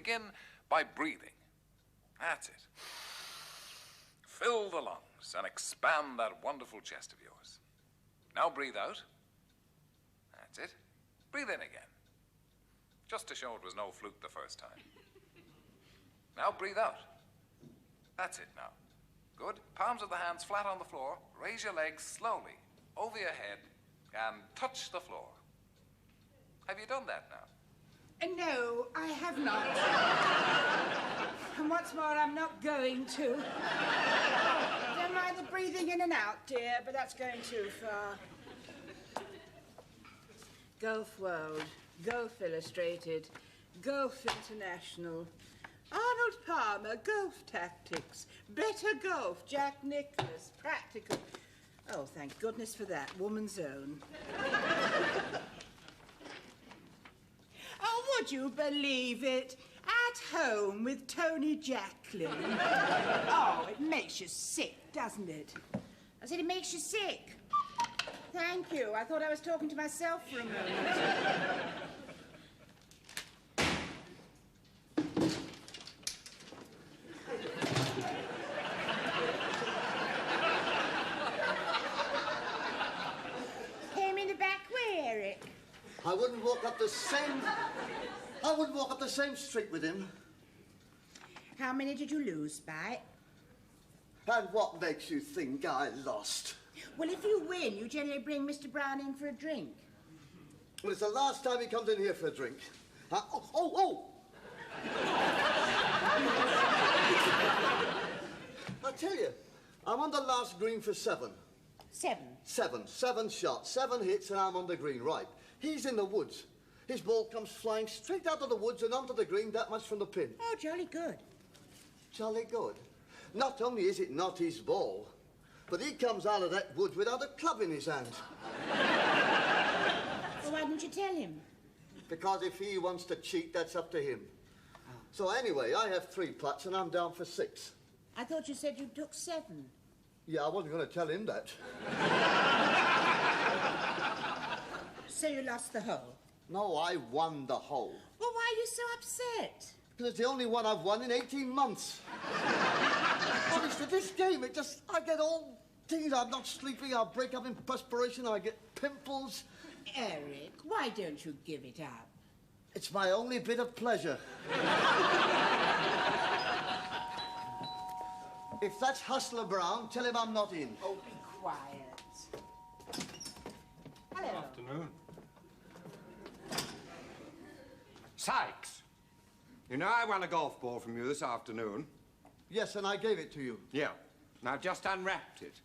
begin by breathing. That's it. Fill the lungs and expand that wonderful chest of yours. Now breathe out. That's it. Breathe in again. Just to show it was no fluke the first time. Now breathe out. That's it now. Good. Palms of the hands flat on the floor. Raise your legs slowly over your head and touch the floor. Have you done that now? No, I have not. And what's more, I'm not going to. Don't mind the breathing in and out, dear, but that's going too far. Golf World, Golf Illustrated, Golf International, Arnold Palmer, Golf Tactics, Better Golf, Jack Nicklaus, Practical. Oh, thank goodness for that, Woman's Own. Oh, would you believe it? At home with Tony Jacklin. Oh, it makes you sick, doesn't it? I said it makes you sick. Thank you. I thought I was talking to myself for a moment. Came in the back way, Eric. I wouldn't walk up the same street with him. How many did you lose by? And what makes you think I lost? Well, if you win, you generally bring Mr. Brown in for a drink. Well, it's the last time he comes in here for a drink. Oh! I tell you, I'm on the last green for 7. 7? 7 shots, 7 hits, and I'm on the green, right. He's in the woods. His ball comes flying straight out of the woods and onto the green, that much from the pin. Oh, jolly good. Jolly good. Not only is it not his ball, but he comes out of that woods without a club in his hand. Well, why didn't you tell him? Because if he wants to cheat, that's up to him. So anyway, I have 3 putts and I'm down for 6. I thought you said you took 7. Yeah, I wasn't going to tell him that. So you lost the hole? No, I won the hole. Well, why are you so upset? Because it's the only one I've won in 18 months. Honestly, this game, I get all things. I'm not sleeping, I'll break up in perspiration, I get pimples. Eric, why don't you give it up? It's my only bit of pleasure. If that's Hustler Brown, tell him I'm not in. Oh, be quiet. Hello. Good afternoon. Sykes, you know I won a golf ball from you this afternoon. Yes, and I gave it to you. Yeah. Now I've just unwrapped it.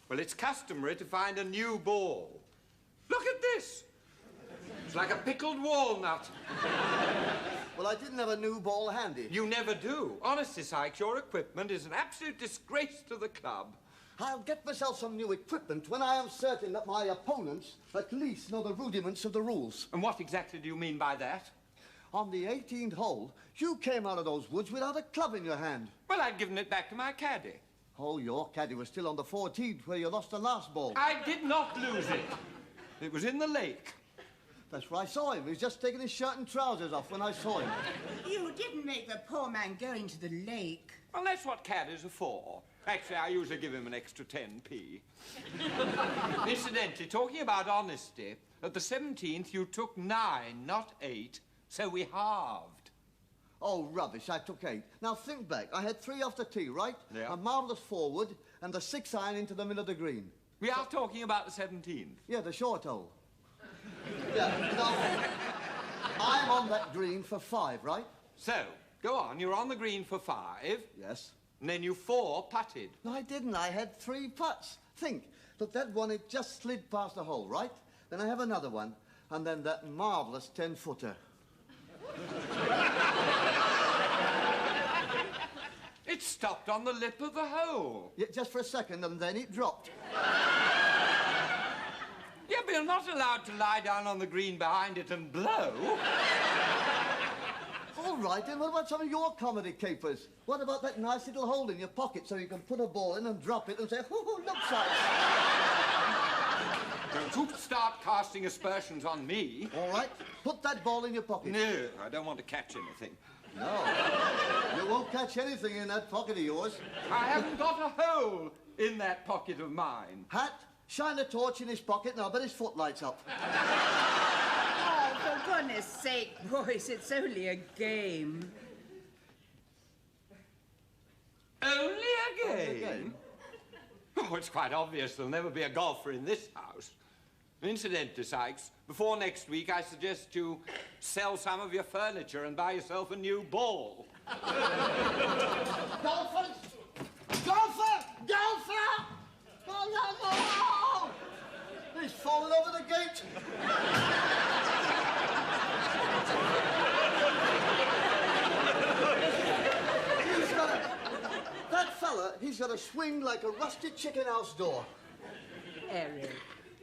Well, it's customary to find a new ball. Look at this. It's like a pickled walnut. Well, I didn't have a new ball handy. You never do. Honestly, Sykes, your equipment is an absolute disgrace to the club. I'll get myself some new equipment when I am certain that my opponents at least know the rudiments of the rules. And what exactly do you mean by that? On the 18th hole, you came out of those woods without a club in your hand. Well, I'd given it back to my caddy. Oh, your caddy was still on the 14th where you lost the last ball. I did not lose it. It was in the lake. That's where I saw him. He was just taking his shirt and trousers off when I saw him. You didn't make the poor man go into the lake. Well, that's what caddies are for. Actually, I usually give him an extra 10p. Incidentally, talking about honesty, at the 17th you took 9, not 8, so we halved. Oh, rubbish. I took 8. Now, think back. I had 3 off the tee, right? Yeah. A marvellous forward and the 6 iron into the middle of the green. We are talking about the 17th. Yeah, the short hole. Yeah, now, I'm on that green for 5, right? So, go on. You're on the green for 5. Yes. And then you 4-putted. No, I didn't. I had 3 putts. Think. Look, that one, it just slid past the hole, right? Then I have another one, and then that marvellous 10-footer. It stopped on the lip of the hole. Yeah, just for a second, and then it dropped. Yeah, but you're not allowed to lie down on the green behind it and blow. All right, then what about some of your comedy capers? What about that nice little hole in your pocket so you can put a ball in and drop it and say, oh, look, Sykes. Don't you start casting aspersions on me. All right, put that ball in your pocket. No, I don't want to catch anything. No. You won't catch anything in that pocket of yours. I haven't got a hole in that pocket of mine. Hat, shine a torch in his pocket and I'll bet his footlight's up. Oh, for goodness sake, boys, it's only a game. Only a game? Oh, it's quite obvious there'll never be a golfer in this house. Incidentally, Sykes, before next week, I suggest you sell some of your furniture and buy yourself a new ball. Golfers! Golfer! Golfer! Oh, no, no! He's fallen over the gate. That fella, he's got a swing like a rusted chicken house door. Eric,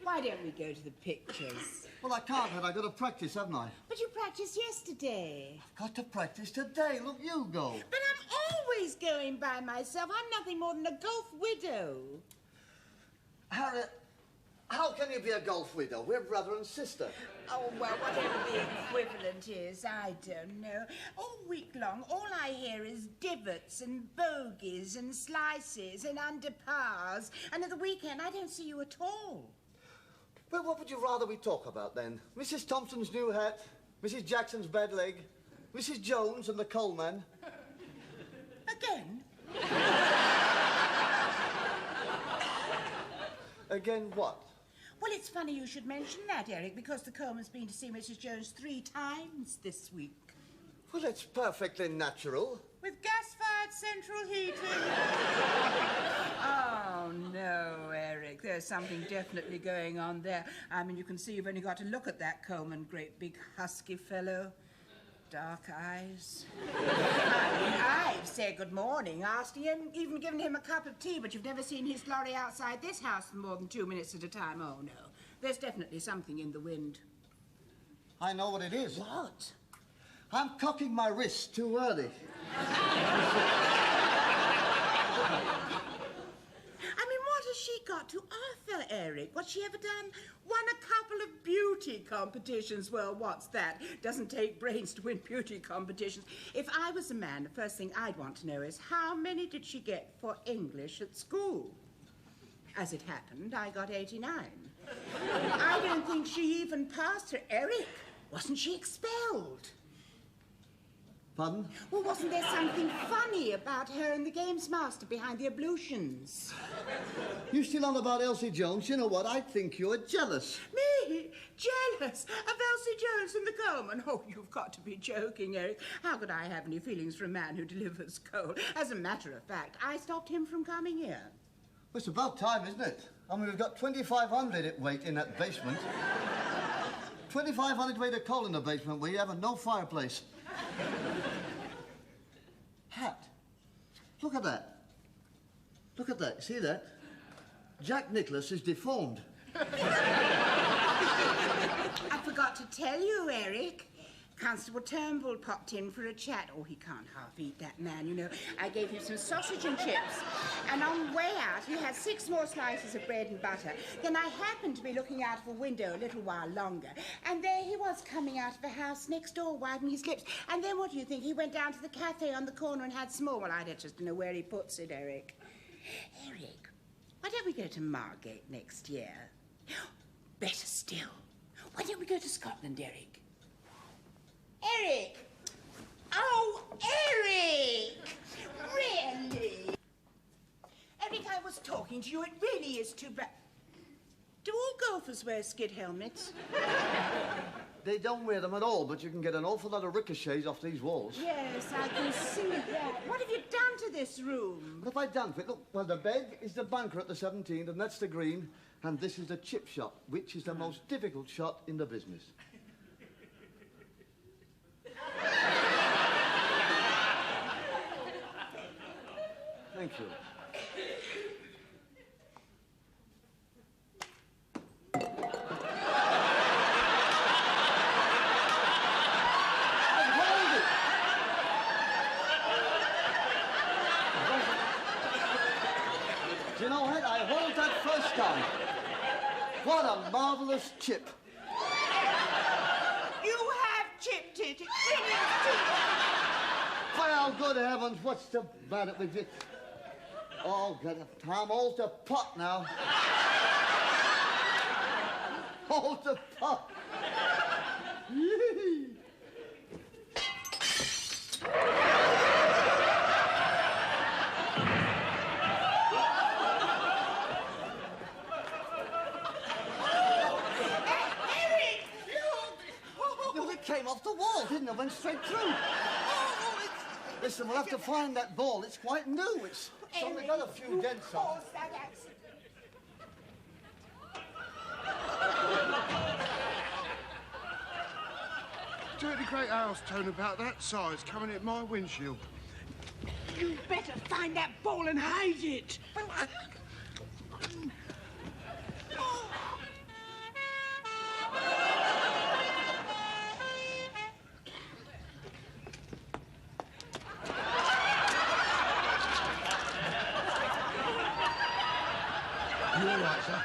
why don't we go to the pictures? Well, I can't, I've got to practice, haven't I? But you practiced yesterday. I've got to practice today. Look, you go. But I'm always going by myself. I'm nothing more than a golf widow. Harriet, how can you be a golf widow? We're brother and sister. Oh, well, whatever the equivalent is, I don't know. All week long, all I hear is divots and bogeys and slices and under pars. And at the weekend, I don't see you at all. Well, what would you rather we talk about, then? Mrs. Thompson's new hat, Mrs. Jackson's bad leg, Mrs. Jones and the coalman. Again? Again what? Well, it's funny you should mention that, Eric, because the Coleman's been to see Mrs. Jones 3 times this week. Well, it's perfectly natural. With gas-fired central heating. Oh, no, Eric. There's something definitely going on there. I mean, you can see you've only got to look at that Coleman, great big husky fellow. Dark eyes. I've said good morning, asked him, even given him a cup of tea, but you've never seen his lorry outside this house for more than 2 minutes at a time. Oh, no. There's definitely something in the wind. I know what it is. What? I'm cocking my wrist too early. I mean, what has she got to offer, Eric? What's she ever done? Won a couple of beauty competitions. Well, what's that? Doesn't take brains to win beauty competitions. If I was a man, the first thing I'd want to know is how many did she get for English at school? As it happened, I got 89. I don't think she even passed her. Eric, wasn't she expelled? Pardon? Well, wasn't there something funny about her and the games master behind the ablutions? You still on about Elsie Jones? You know what? I think you're jealous. Me? Jealous of Elsie Jones and the coalman? Oh, you've got to be joking, Eric. How could I have any feelings for a man who delivers coal? As a matter of fact, I stopped him from coming here. Well, it's about time, isn't it? I mean, we've got 2,500 weight in that basement. 2,500 weight of coal in the basement where you have no fireplace. Hat. Look at that. Look at that. See that? Jack Nicholas is deformed. I forgot to tell you, Eric. Constable Turnbull popped in for a chat. Oh, he can't half eat, that man, you know. I gave him some sausage and chips. And on the way out, he had 6 more slices of bread and butter. Then I happened to be looking out of a window a little while longer. And there he was coming out of the house next door, wiping his lips. And then what do you think? He went down to the cafe on the corner and had some more. Well, I just don't know where he puts it, Eric. Eric, why don't we go to Margate next year? Better still, why don't we go to Scotland, Eric? Eric! Oh, Eric! Really? Eric, I was talking to you. It really is too bad. Do all golfers wear skid helmets? They don't wear them at all, but you can get an awful lot of ricochets off these walls. Yes, I can see that. What have you done to this room? What have I done for it? Look, well, the bed is the bunker at the 17th, and that's the green, and this is the chip shot, which is the most difficult shot in the business. Thank you. Do you know what? I hold that first time. What a marvelous chip. You have chipped it. It really is too bad. Oh, good heavens, what's the matter with you? Oh, good. Tom, hold the pot now. Hold the pot. Came off the wall, didn't it? Went straight through. Oh, listen, we'll have to find that ball. It's quite new. It's only got a few dents on it. Dirty great house tone about that size coming at my windshield. You better find that ball and hide it. You all right, sir?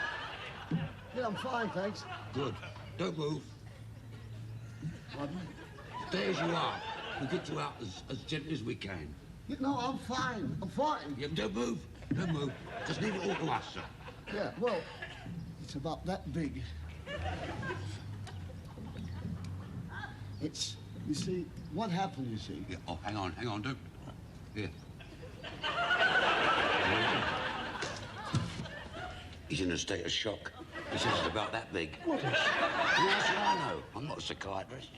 Yeah, I'm fine, thanks. Good. Don't move. Pardon? Stay as you are. We'll get you out as gently as we can. No, I'm fine. I'm fine. Yeah, don't move. Don't move. Just leave it all to us, sir. Yeah, well, it's about that big. It's, you see, what happened, you see? Yeah, oh, hang on, don't. Here. He's in a state of shock. He says it's about that big. What is? Yes, I know. I'm not a psychiatrist.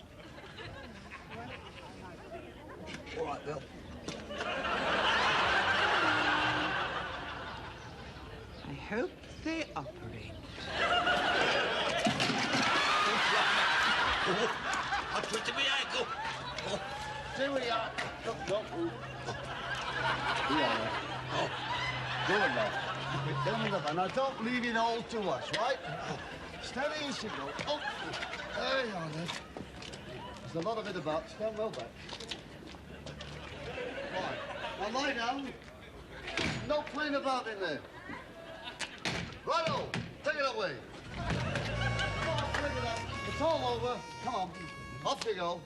All right, Bill. I hope they operate. I twisted my ankle. Oh. There we are. Don't move. We are. Oh. Good enough. Good enough. And now don't leave it all to us, right? Steady as you go. Oh, there you are, then. There's a lot of it about. Stand well back. Right. Now lie down. No playing about in there. Righto. Take it away. Come on, bring it up. It's all over. Come on. Off you go.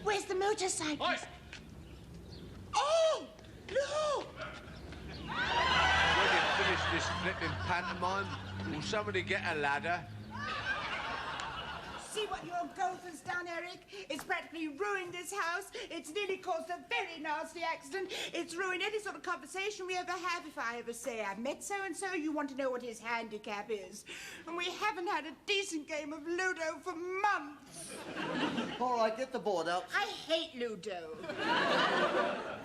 Where's the motorcycle? Oi! Oh, look! When you finish this flipping pantomime, will somebody get a ladder? See what your golf has done, Eric? It's practically ruined this house. It's nearly caused a very nasty accident. It's ruined any sort of conversation we ever have. If I ever say I've met so-and-so, you want to know what his handicap is. And we haven't had a decent game of Ludo for months. All right, get the board out. I hate Ludo.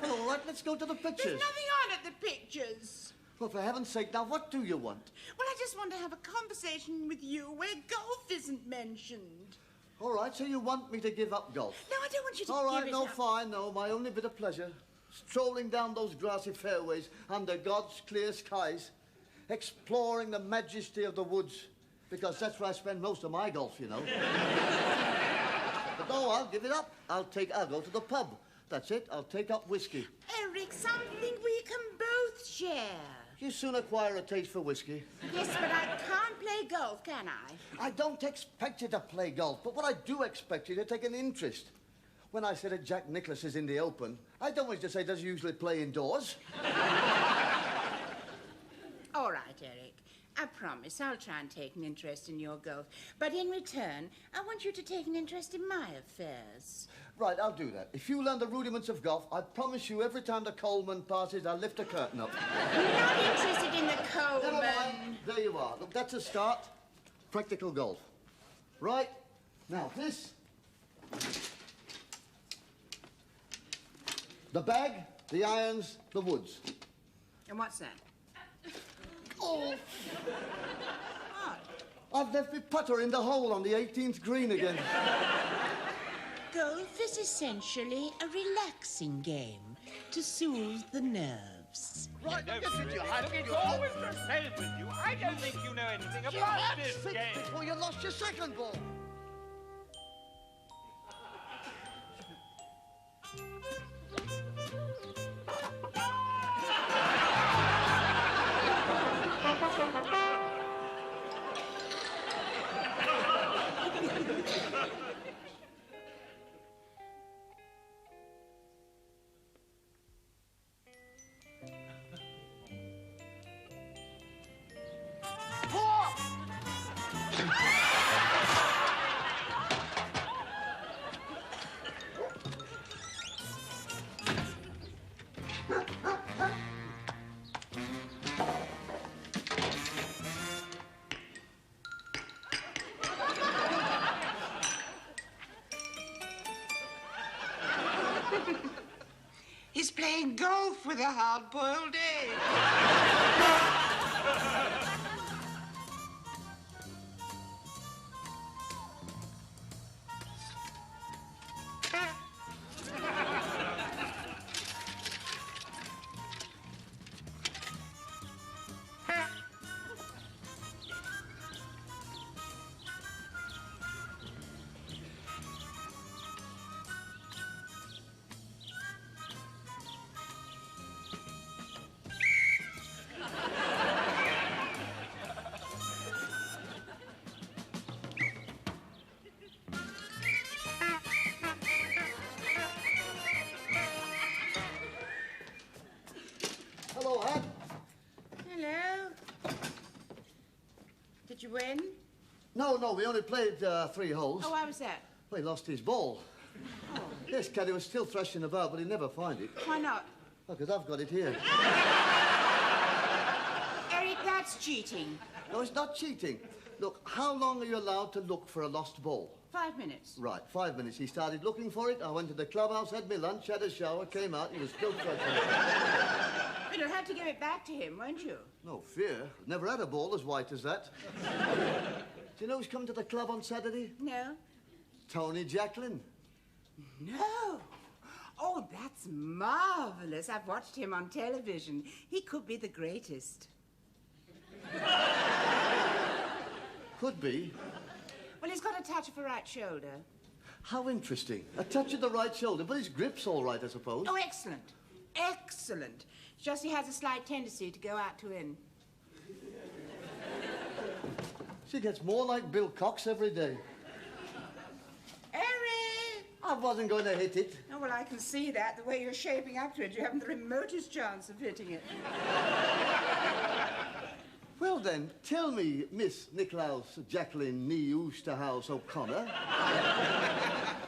Well, all right, let's go to the pictures. There's nothing on at the pictures. Well, for heaven's sake, now what do you want? Well, I just want to have a conversation with you where golf isn't mentioned. All right, so you want me to give up golf? No, I don't want you to All right, give it no, up. fine, no. My only bit of pleasure. Strolling down those grassy fairways under God's clear skies, exploring the majesty of the woods, because that's where I spend most of my golf, you know. But no, I'll give it up. I'll go to the pub. That's it. I'll take up whiskey. Eric, something we can both share. You soon acquire a taste for whiskey. Yes, but I can't play golf, can I? I don't expect you to play golf, but what I do expect you to take an interest. When I say that Jack Nicklaus is in the Open, I don't want you to say does he usually play indoors. All right, Eric. I promise I'll try and take an interest in your golf. But in return, I want you to take an interest in my affairs. Right, I'll do that. If you learn the rudiments of golf, I promise you every time the Coleman passes, I'll lift a curtain up. I'm not interested in the Never Coleman. mind. There you are. Look, that's a start. Practical golf. Right? Now, this. The bag, the irons, the woods. And what's that? Oh, What? I've left my putter in the hole on the 18th green again. Golf is essentially a relaxing game to soothe the nerves. Right, now listen to you. It's always the same with you. I don't think you know anything You about had this six game. before you lost your second ball. playing golf with a hard-boiled egg. Hello, Hat. Hello. Did you win? No, we only played 3 holes. Oh, why was that? Well, he lost his ball. Oh. Yes, Caddy was still thrashing about, but he'd never find it. Why not? Oh, because I've got it here. Eric, that's cheating. No, it's not cheating. Look, how long are you allowed to look for a lost ball? 5 minutes. Right, 5 minutes. He started looking for it. I went to the clubhouse, had my lunch, had a shower, came out, he was still thrashing. But you'll have to give it back to him, won't you? No fear. Never had a ball as white as that. Do you know who's coming to the club on Saturday? No. Tony Jacklin. No. Oh, that's marvelous. I've watched him on television. He could be the greatest. Could be. Well, he's got a touch of a right shoulder. How interesting. A touch of the right shoulder, but his grip's all right, I suppose. Oh, excellent. Excellent. It's just he has a slight tendency to go out to in. She gets more like Bill Cox every day. Eric! I wasn't going to hit it. Oh, well, I can see that. The way you're shaping up to it, you haven't the remotest chance of hitting it. Well, then, tell me, Miss Nicklaus Jacqueline Nee Oosterhouse O'Connor,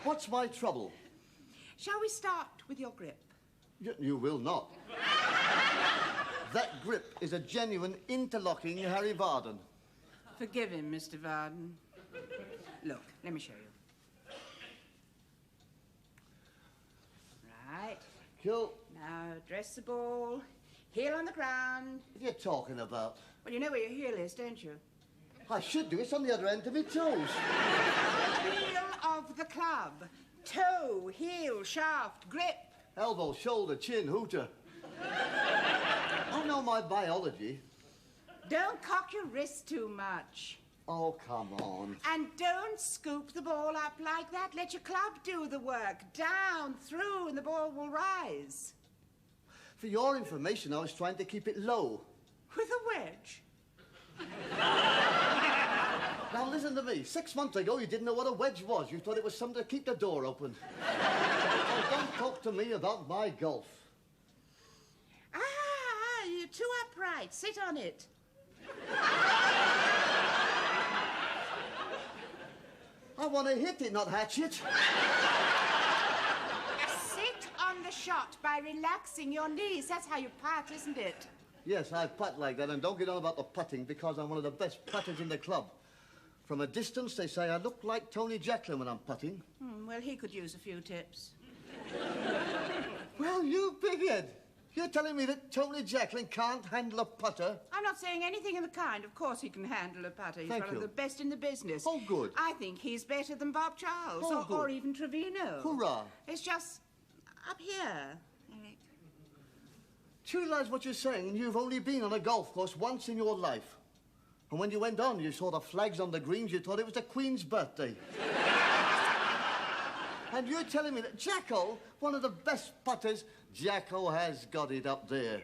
what's my trouble? Shall we start with your grip? You will not. That grip is a genuine interlocking Harry Varden. Forgive him, Mr. Varden. Look, let me show you. Right. Cool. Now, dress the ball. Heel on the ground. What are you talking about? Well, you know where your heel is, don't you? I should do. It's on the other end of my toes. Heel of the club. Toe, heel, shaft, grip. Elbow, shoulder, chin, hooter. I know my biology. Don't cock your wrist too much. Oh, come on. And don't scoop the ball up like that. Let your club do the work. Down, through, and the ball will rise. For your information, I was trying to keep it low. With a wedge. Now, listen to me. 6 months ago, you didn't know what a wedge was. You thought it was something to keep the door open. So don't talk to me about my golf. You're too upright. Sit on it. I want to hit it, not hatch it. Sit on the shot by relaxing your knees. That's how you putt, isn't it? Yes, I putt like that, and don't get on about the putting because I'm one of the best putters in the club. From a distance, they say I look like Tony Jacklin when I'm putting. Well, he could use a few tips. Well, you bighead. You're telling me that Tony Jacklin can't handle a putter? I'm not saying anything of the kind. Of course he can handle a putter. He's Thank one you. of the best in the business. Oh, good. I think he's better than Bob Charles Oh, or good. even Trevino. Hurrah. It's just up here, Eric. Do you realise what you're saying? You've only been on a golf course once in your life. And when you went on, you saw the flags on the greens, you thought it was the Queen's birthday. And you're telling me that Jacko, one of the best putters, Jacko has got it up there.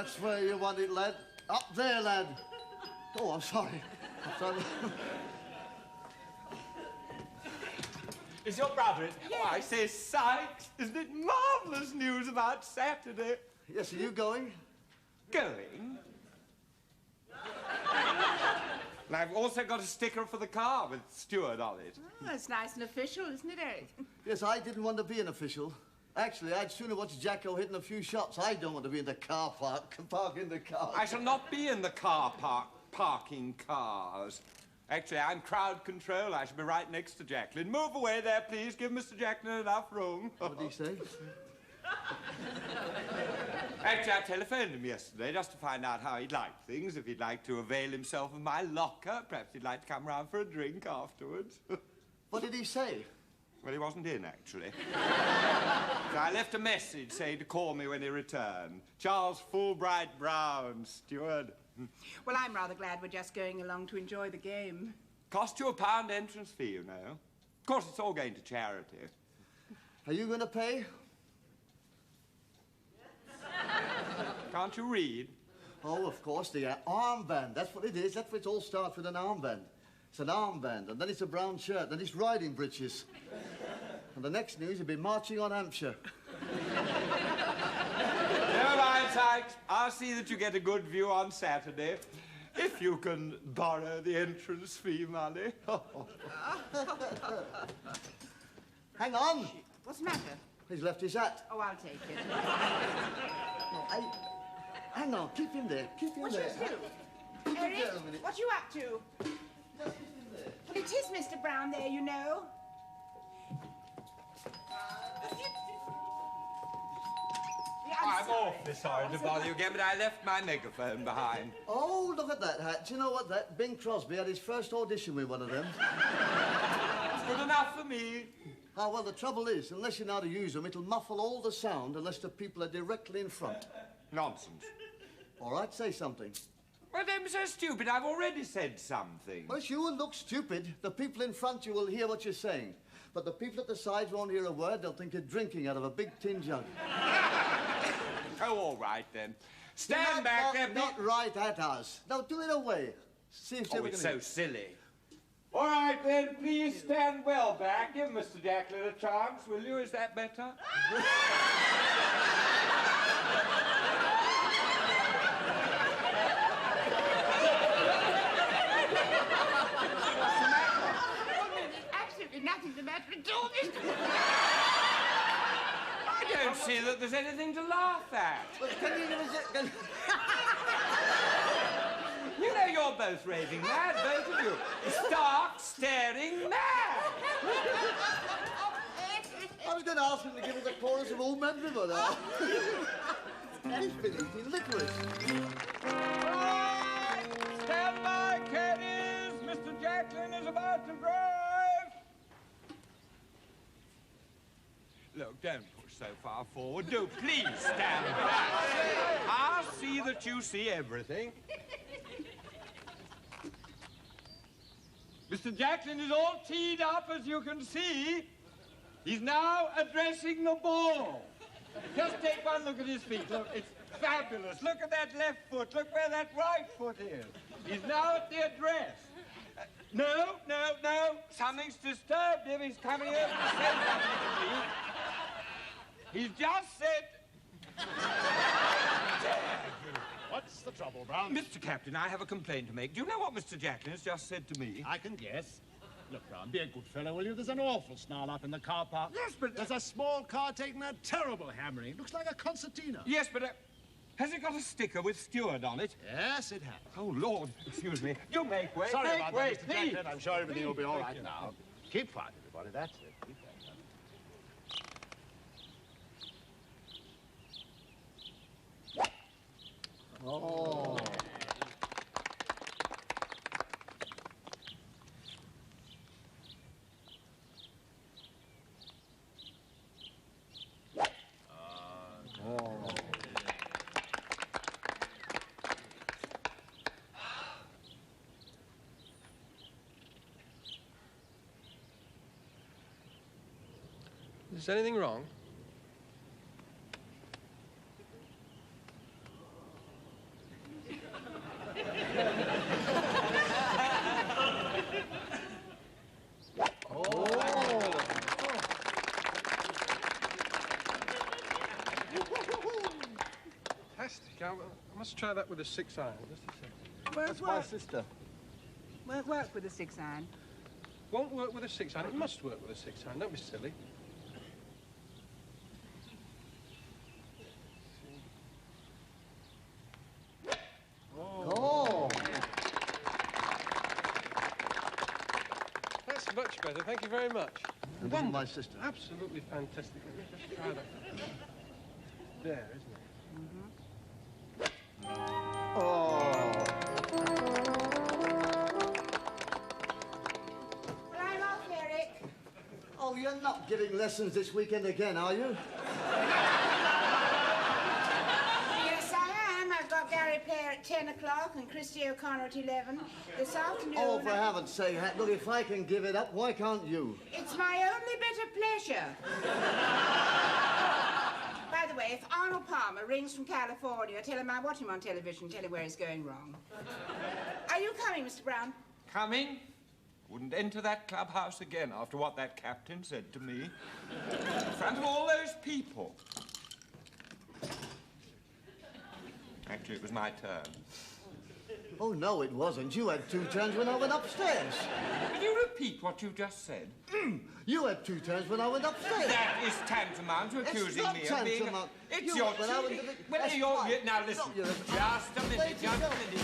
That's where you want it, lad. Up there, lad. Oh, I'm sorry. I'm sorry. Is your brother in? Oh, I say, Sykes, isn't it marvellous news about Saturday? Yes, are you going? Going? And I've also got a sticker for the car with Stewart on it. Oh, that's nice and official, isn't it, Eric? Yes, I didn't want to be an official. Actually, I'd sooner watch Jacques hitting a few shots. I don't want to be in the car park, parking the car. I shall not be in the car park, parking cars. Actually, I'm crowd control. I shall be right next to Jacqueline. Move away there, please. Give Mr. Jacqueline enough room. What did he say? Actually, I telephoned him yesterday just to find out how he'd like things, if he'd like to avail himself of my locker. Perhaps he'd like to come round for a drink afterwards. What did he say? Well, he wasn't in, actually. So I left a message saying to call me when he returned. Charles Fulbright Brown, steward. Well, I'm rather glad we're just going along to enjoy the game. Cost you £1 entrance fee, you know. Of course, it's all going to charity. Are you going to pay? Can't you read? Oh, of course, the armband. That's what it is. That's what it all starts with, an armband. It's an armband, and then it's a brown shirt, then it's riding breeches. And the next news, he'll be marching on Hampshire. Never mind, Sykes. I'll see that you get a good view on Saturday. If you can borrow the entrance fee money. Hang on. What's the matter? He's left his hat. Oh, I'll take it. No, hang on. Keep him there. Keep him What there. you do? Keep him Eric, there a minute. what you up to? Just keep him there. Well, it is Mr. Brown there, you know. Yeah, I'm sorry. awfully sorry to bother you again, but I left my megaphone behind. Oh, look at that hat. Do you know what? That Bing Crosby had his first audition with one of them. It's good enough for me. Oh, well, the trouble is, unless you know how to use them, it'll muffle all the sound unless the people are directly in front. Nonsense. All right, say something. Well, don't be so stupid. I've already said something. Well, you will look stupid. The people in front you will hear what you're saying. But the people at the sides won't hear a word. They'll think you're drinking out of a big tin jug. Oh, all right, then. Stand back there, Not right at us. No, do it away. See if Oh, it's so silly. All right, then, please stand well back. Give Mr. Jacqueline a chance, will you? Is that better? Absolutely nothing the matter at all, Mr. I don't see that there's anything to laugh at. Well, can you give us a... You know you're both raving mad, both of you. Stark, staring mad. I was going to ask him to give us a chorus of Old Man River now. He's been eating licorice. Stand by, caddies. Mr. Jacqueline is about to drive. Look, don't push so far forward. Do please stand back. I'll see that you see everything. Mr. Jacqueline is all teed up, as you can see. He's now addressing the ball. Just take one look at his feet. Look, it's fabulous. Look at that left foot. Look where that right foot is. He's now at the address. No. Something's disturbed him. He's coming over to say something to me. He's just said... What's the trouble, Brown? Mr. Captain, I have a complaint to make. Do you know what Mr. Jacqueline has just said to me? I can guess. Look, Brown, be a good fellow, will you? There's an awful snarl up in the car park. Yes, but... There's a small car taking a terrible hammering. Looks like a concertina. Yes, but... has it got a sticker with Stewart on it? Yes, it has. Oh, Lord, excuse me. You make way. Sorry make about way, that, Mr. please. Jacqueline. I'm sure everything will be all right Please. now. Keep quiet, everybody. That's it. Keep quiet. Oh. Is anything wrong? Fantastic. I must try that with a 6-iron. Just a second. That's my sister. Won't work with a 6-iron. Won't work with a 6-iron. It must work with a 6-iron. Don't be silly. Oh. That's much better. Thank you very much. And this is my sister. Absolutely fantastic. Let me just try that. There, isn't it? Oh. Well, I'm off, Eric. Oh, you're not giving lessons this weekend again, are you? Yes, I am. I've got Gary Player at 10 o'clock and Christy O'Connor at 11. This afternoon... Oh, for heaven's sake, look, if I can give it up, why can't you? It's my only bit of pleasure. By the way, if Arnold Palmer rings from California, tell him I watch him on television, tell him where he's going wrong. Are you coming, Mr. Brown? Coming? Wouldn't enter that clubhouse again after what that captain said to me. In front of all those people. Actually, it was my turn. Oh, no, it wasn't. You had 2 turns when I went upstairs. Will you repeat what you just said? You had 2 turns when I went upstairs. That is tantamount to accusing me of being... tantamount. It's You your... went when I was... That's Well, fine. now, listen. No, you're- Just a minute, Wait, just a no. minute.